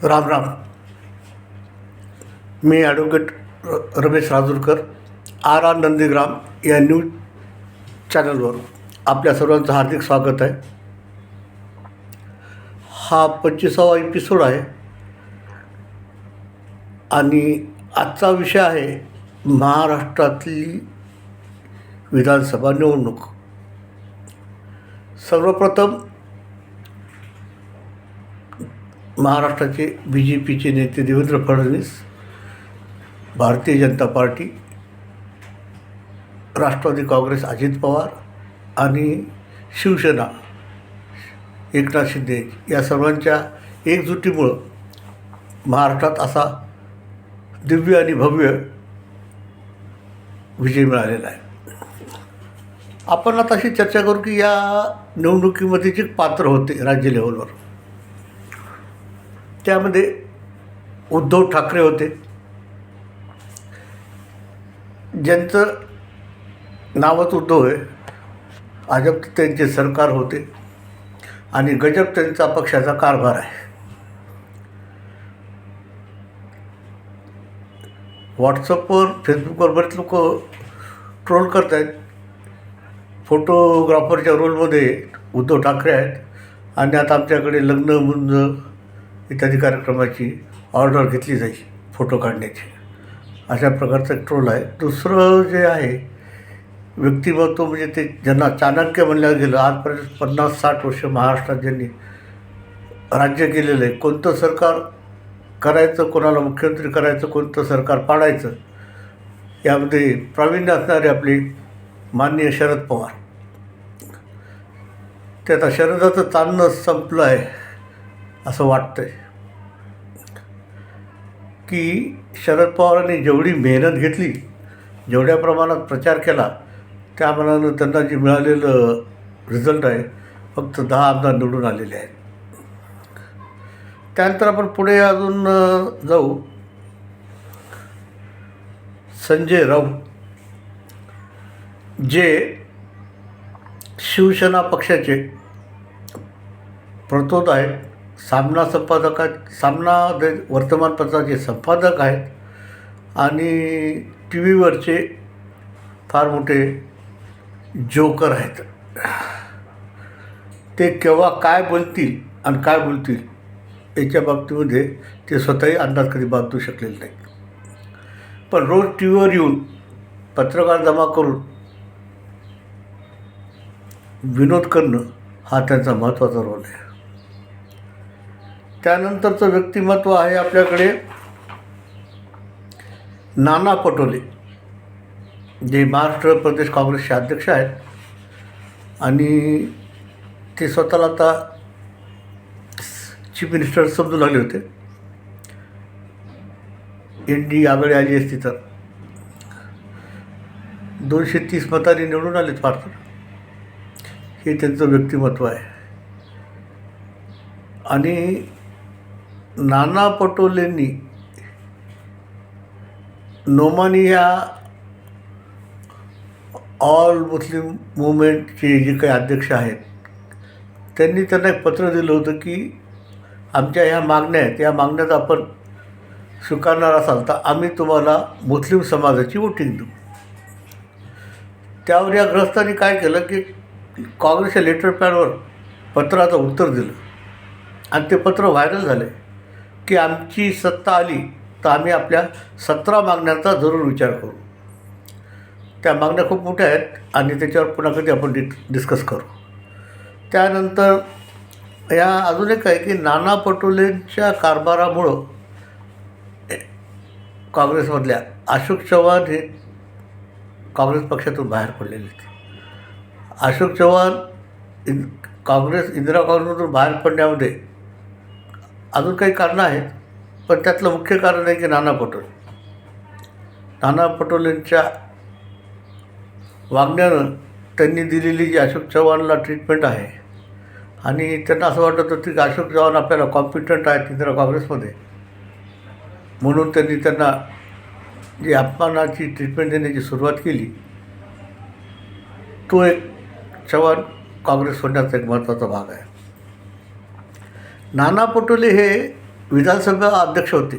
राम राम. मी advocate Ramesh Rajurkar, R R Nandigram या news चॅनलवर आपल्या सर्वांचं हार्दिक स्वागत आहे. हा 25वा एपिसोड आहे आणि आजचा विषय आहे महाराष्ट्रातली विधानसभा निवडणूक. सर्वप्रथम महाराष्ट्राचे BJPचे नेते देवेंद्र फडणवीस, भारतीय जनता पार्टी, राष्ट्रवादी काँग्रेस अजित पवार आणि शिवसेना एकनाथ शिंदे या सर्वांच्या एकजुटीमुळं महाराष्ट्रात असा दिव्य आणि भव्य विजय मिळालेला आहे. आपण आता अशी चर्चा करू की या निवडणुकीमध्ये जे पात्र होते राज्य लेवलवर, त्यामध्ये उद्धव ठाकरे होते, ज्यांचं नावच उद्धव आहे. अजब त्यांचे सरकार होते आणि गजब त्यांचा पक्षाचा कारभार आहे. व्हॉट्सअपवर, फेसबुकवर बरेच लोक ट्रोल करत आहेत. फोटोग्राफरच्या रोलमध्ये उद्धव ठाकरे आहेत आणि आता आमच्याकडे लग्न मुंज इत्यादी कार्यक्रमाची ऑर्डर घेतली जाईल फोटो काढण्याची, अशा प्रकारचा एक ट्रोल आहे. दुसरं जे आहे व्यक्तिमत्व, म्हणजे ते ज्यांना चाणक्य म्हणलं गेलं. आजपर्यंत 50-60 वर्ष महाराष्ट्रात ज्यांनी राज्य केलेलं आहे, कोणतं सरकार करायचं, कोणाला मुख्यमंत्री करायचं, कोणतं सरकार पाडायचं, यामध्ये प्रावीण्य असणारे आपले माननीय शरद पवार. ते आता शरदाचं चालणं संपलं आहे असं वाटतं आहे की शरद पवारांनी जेवढी मेहनत घेतली, जेवढ्या प्रमाणात प्रचार केला, त्या मानानं त्यांना जे मिळालेलं रिझल्ट आहे, फक्त 10 आमदार निवडून आलेले आहेत. त्यानंतर आपण पुढे अजून जाऊ. संजय राऊत, जे शिवसेना पक्षाचे प्रतोद आहेत, सामना वर्तमानपत्राचे संपादक आहेत आणि टी व्हीवरचे फार मोठे जोकर आहेत. ते केव्हा काय बोलतील आणि काय बोलतील याच्या बाबतीमध्ये ते स्वतःही अंदाज कधी बांधू शकलेले नाही. पण रोज टी व्हीवर येऊन पत्रकार जमा करून विनोद करणं हा त्यांचा महत्त्वाचा रोल आहे. त्यानंतरचं व्यक्तिमत्व आहे आपल्याकडे नाना पटोले, जे महाराष्ट्र प्रदेश काँग्रेसचे अध्यक्ष आहेत आणि ते स्वतःला आता चीफ मिनिस्टर समजू लागले होते. NDA आघाडी आली असती तर 230 मतांनी निवडून आलेत फार तर. हे त्यांचं व्यक्तिमत्व आहे. आणि नाना पटोलेंनी नोमानी या ऑल मुस्लिम मूवमेंटचे जे काही अध्यक्ष आहेत, त्यांनी त्यांना एक पत्र दिलं होतं की आमच्या ह्या मागण्या आहेत, या मागण्यात आपण स्वीकारणार असाल तर आम्ही तुम्हाला मुस्लिम समाजाची वोटिंग देऊ. त्यावर या ग्रस्तांनी काय केलं की काँग्रेसच्या लेटर पॅडवर पत्राचं उत्तर दिलं आणि ते पत्र व्हायरल झालं की आमची सत्ता आली तर आम्ही आपल्या 17 मागण्यांचा जरूर विचार करू. त्या मागण्या खूप मोठ्या आहेत आणि त्याच्यावर पुन्हा कधी आपण डिस्कस करू. त्यानंतर या अजून एक आहे की नाना पटोलेंच्या कारभारामुळं काँग्रेसमधल्या अशोक चव्हाण हे काँग्रेस पक्षातून बाहेर पडलेले आहेत. अशोक चव्हाण इंदिरा काँग्रेसमधून बाहेर पडण्यामध्ये अजून काही कारणं आहेत, पण त्यातलं मुख्य कारण आहे की नाना पटोलेंच्या वागण्यानं त्यांनी दिलेली जी अशोक चव्हाणला ट्रीटमेंट आहे आणि त्यांना असं वाटत होतं की अशोक चव्हाण आपल्याला कॉम्पिटंट आहेत इंदिरा काँग्रेसमध्ये, म्हणून त्यांनी त्यांना जी अपमानाची ट्रीटमेंट देण्याची सुरुवात केली. तो एक चव्हाण काँग्रेस सोडण्याचा एक महत्त्वाचा भाग आहे. नाना पटोले हे विधानसभा अध्यक्ष होते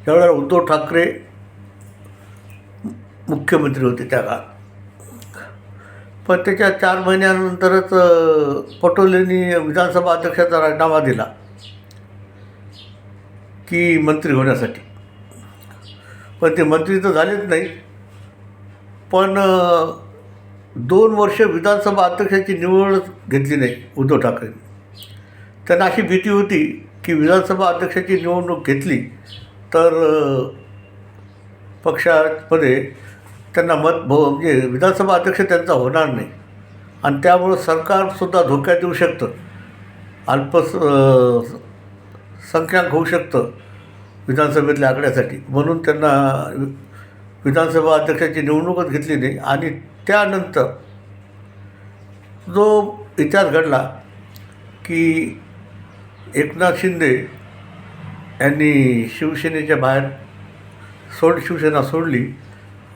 त्यावेळेला उद्धव ठाकरे मुख्यमंत्री होते त्या काळात. पण त्याच्या 4 महिन्यानंतरच पटोलेंनी विधानसभा अध्यक्षाचा राजीनामा दिला की मंत्री होण्यासाठी. पण ते मंत्री तर झालेच नाही. पण 2 वर्ष विधानसभा अध्यक्षाची निवड घेतली नाही उद्धव ठाकरेंनी. त्यांना अशी भीती होती की विधानसभा अध्यक्षाची निवडणूक घेतली तर पक्षामध्ये त्यांना म्हणजे विधानसभा अध्यक्ष त्यांचा होणार नाही आणि त्यामुळं सरकारसुद्धा धोक्यात येऊ शकतं, संख्याक होऊ शकतं विधानसभेतल्या आकड्यासाठी. म्हणून त्यांना विधानसभा अध्यक्षाची निवडणूकच घेतली नाही. आणि त्यानंतर जो इतिहास घडला की एकनाथ शिंदे यांनी शिवसेनेच्या बाहेर शिवसेना सोडली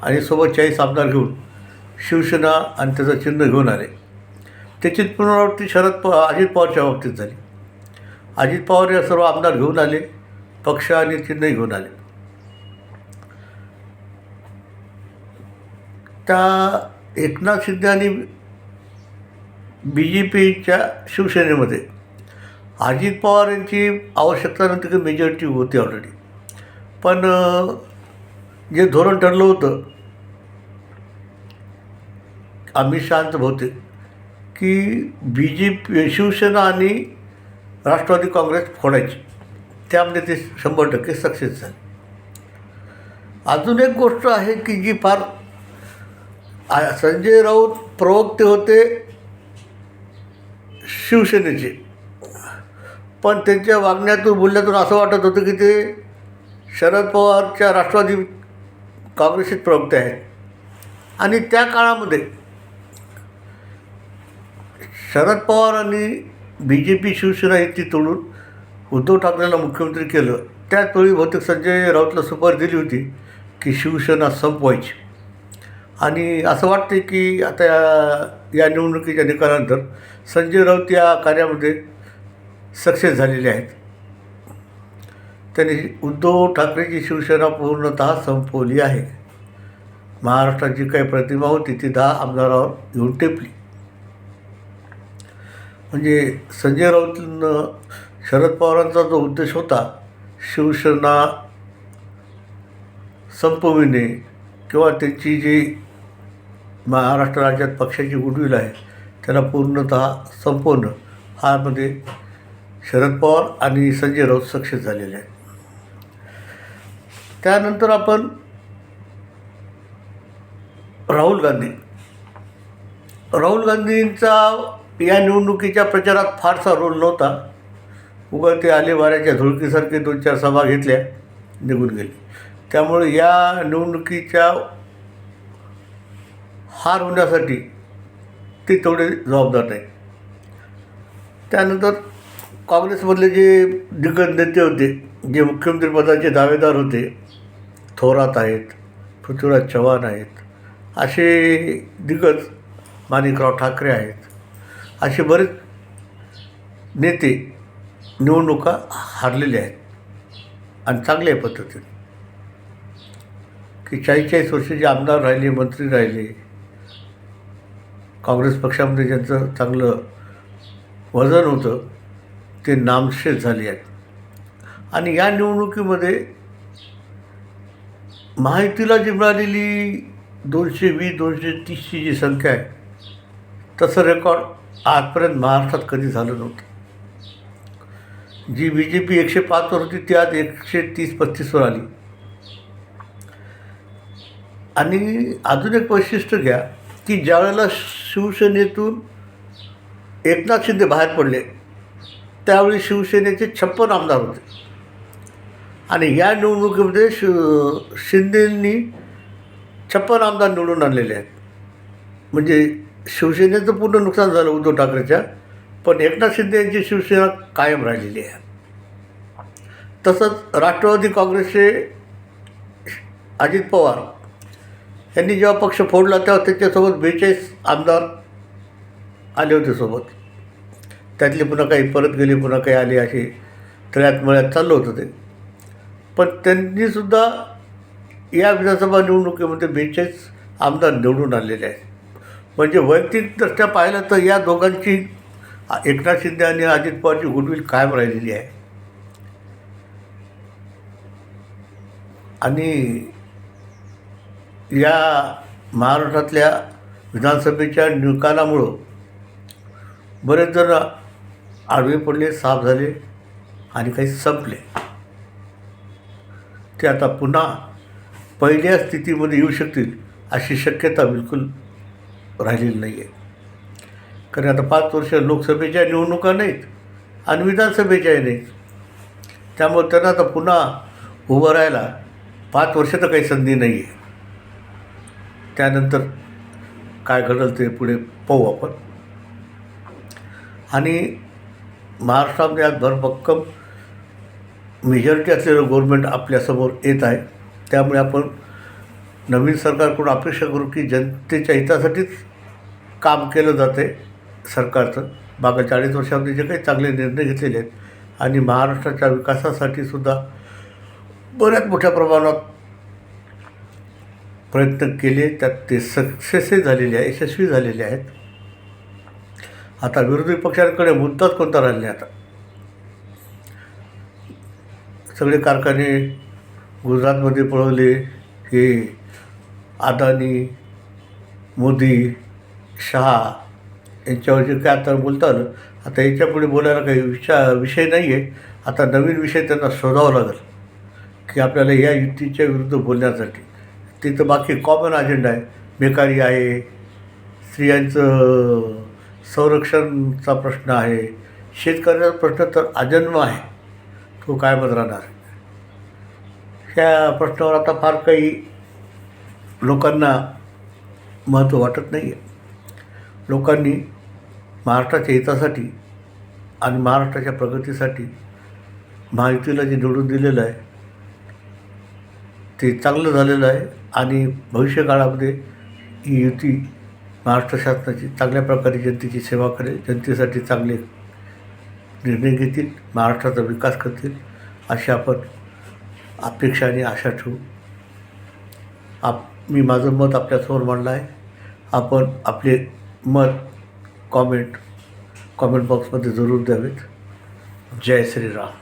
आणि सोबत 40 आमदार घेऊन शिवसेना आणि त्याचं चिन्ह घेऊन आले. त्याची पुनरावृत्ती अजित पवारच्या बाबतीत झाली. अजित पवार या सर्व आमदार घेऊन आले, पक्ष आणि चिन्हही घेऊन आले. त्या एकनाथ शिंदे आणि BJPच्या शिवसेनेमध्ये अजित पवार यांची आवश्यकता नव्हती की मेजॉरिटी होती ऑलरेडी. पण जे धोरण ठरलं होतं अमित शहांचं बहुतेक की शिवसेना आणि राष्ट्रवादी काँग्रेस फोडायची, त्यामध्ये ते 100% सक्सेस झाले. अजून एक गोष्ट आहे की जी फार संजय राऊत प्रवक्ते होते शिवसेनेचे, पण त्यांच्या वागण्यातून बोलण्यातून असं वाटत होतं की ते शरद पवारच्या राष्ट्रवादी काँग्रेसचे प्रवक्ते आहेत. आणि त्या काळामध्ये शरद पवारांनी BJP शिवसेना युती तोडून उद्धव ठाकरेंना मुख्यमंत्री केलं. त्याचवेळी बहुतेक संजय राऊतला सुपारी दिली होती की शिवसेना संपवायची. आणि असं वाटते की आता या निवडणुकीच्या निकालानंतर संजय राऊत या कार्यामध्ये सक्सेस झालेले आहेत. त्यांनी उद्धव ठाकरेची शिवसेना पूर्णतः संपवली आहे. महाराष्ट्रात जी काही प्रतिमा होती ती 10 आमदारावर येऊन टेपली. म्हणजे संजय राऊतनं शरद पवारांचा जो उद्देश होता शिवसेना संपविणे किंवा त्यांची जी महाराष्ट्र राज्यात पक्षाची गुडविल आहे त्याला पूर्णतः संपवणं, ह्यामध्ये शरद पवार आणि संजय राऊत सक्सेस झालेले आहेत. त्यानंतर आपण राहुल गांधींचा या निवडणुकीच्या प्रचारात फारसा रोल नव्हता. उगा ते आले वाऱ्याच्या झुळकीसारखे 2-4 सभा घेतल्या, निघून गेले. त्यामुळे या निवडणुकीच्या हार होण्यासाठी ते तेवढे जबाबदार नाही. त्यानंतर काँग्रेसमधले जे दिग्गज नेते होते, जे मुख्यमंत्रीपदाचे दावेदार होते, थोरात आहेत, पृथ्वीराज चव्हाण आहेत, असे दिग्गज, माणिकराव ठाकरे आहेत, असे बरेच नेते निवडणुका हारलेले आहेत. आणि चांगल्या पद्धतीने की 40-40 वर्ष जे आमदार राहिले, मंत्री राहिले, काँग्रेस पक्षामध्ये ज्यांचं चांगलं वजन होतं ते नामशेष झाले आहेत. आणि या निवडणुकीमध्ये महायुतीला जी मिळालेली 220-230ची जी संख्या आहे तसं रेकॉर्ड आजपर्यंत महाराष्ट्रात कधी झालं नव्हतं. जी BJP 105 वर होती ती आज 130-135वर आली. आणि अजून एक वैशिष्ट्य घ्या की ज्यावेळेला शिवसेनेतून एकनाथ शिंदे बाहेर पडले त्यावेळी शिवसेनेचे 56 आमदार होते. आणि या निवडणुकीमध्ये शिंदेंनी 56 आमदार निवडून आणलेले आहेत. म्हणजे शिवसेनेचं पूर्ण नुकसान झालं उद्धव ठाकरेच्या, पण एकनाथ शिंदे यांची शिवसेना कायम राहिलेली आहे. तसंच राष्ट्रवादी काँग्रेसचे अजित पवार यांनी जेव्हा पक्ष फोडला तेव्हा त्याच्यासोबत 42 आमदार आले होते सोबत. त्यातले पुन्हा काही परत गेले, पुन्हा काही आले, असे तळ्यात मळ्यात चाललं होतं ते. पण त्यांनीसुद्धा या विधानसभा निवडणुकीमध्ये 42 आमदार निवडून आलेले आहेत. म्हणजे वैयक्तिकदृष्ट्या पाहिलं तर या दोघांची, एकनाथ शिंदे आणि अजित पवारची गुडविल कायम राहिलेली आहे. आणि या महाराष्ट्रातल्या विधानसभेच्या निकालामुळं बरेच जण आडवे पडले, साफ झाले आणि काही संपले. ते आता पुन्हा पहिल्या स्थितीमध्ये येऊ शकतील अशी शक्यता बिलकुल राहिलेली नाही आहे. कारण आता 5 वर्ष लोकसभेच्या निवडणुका नाहीत आणि विधानसभेच्याही नाहीत. त्यामुळे त्यांना आता पुन्हा उभं राहायला 5 वर्ष तर काही संधी नाही आहे. त्यानंतर काय घडेल ते पुढे पाहू आपण. आणि महाराष्ट्रामध्ये आज भरभक्कम मेजॉरिटी असलेलं गव्हर्नमेंट आपल्यासमोर येत आहे. त्यामुळे आपण नवीन सरकारकडून अपेक्षा करू की जनतेच्या हितासाठीच काम केलं जातं आहे सरकारचं. मागच्या 40 वर्षामध्ये जे काही चांगले निर्णय घेतलेले आहेत आणि महाराष्ट्राच्या विकासासाठी सुद्धा बऱ्याच मोठ्या प्रमाणात प्रयत्न केले, त्यात ते सक्सेसही झालेले आहे, यशस्वी झालेले आहेत. आता विरोधी पक्षांकडे मुद्दाच कोणता राहिला नाही. आता सगळे कारखाने गुजरातमध्ये पळवले. हे अदानी, मोदी, शहा यांच्यावर जे काय आता बोलता आलं, आता याच्यापुढे बोलायला काही विषय नाही आहे. आता नवीन विषय त्यांना शोधावा लागेल की आपल्याला या युतीच्या विरुद्ध बोलण्यासाठी. तिथं बाकी कॉमन अजेंडा आहे, बेकारी आहे, स्त्रियांचं संरक्षणचा प्रश्न आहे, शेतकऱ्याचा प्रश्न तर अजन्म आहे, तो कायमच राहणार. ह्या प्रश्नावर आता फार काही लोकांना महत्त्व वाटत नाही आहे. लोकांनी महाराष्ट्राच्या हितासाठी आणि महाराष्ट्राच्या प्रगतीसाठी महायुतीला जे निवडून दिलेलं आहे ते चांगलं झालेलं आहे. आणि भविष्यकाळामध्ये ही युती महाराष्ट्र शासनाची चांगल्या प्रकारे जनतेची सेवा करेल, जनतेसाठी चांगले निर्णय घेतील, महाराष्ट्राचा विकास करतील अशी आपण अपेक्षा आणि आशा ठेवू. मी माझं मत आपल्यासमोर मांडलं आहे. आपण आपले मत कॉमेंट बॉक्समध्ये जरूर द्यावेत. जय श्रीराम.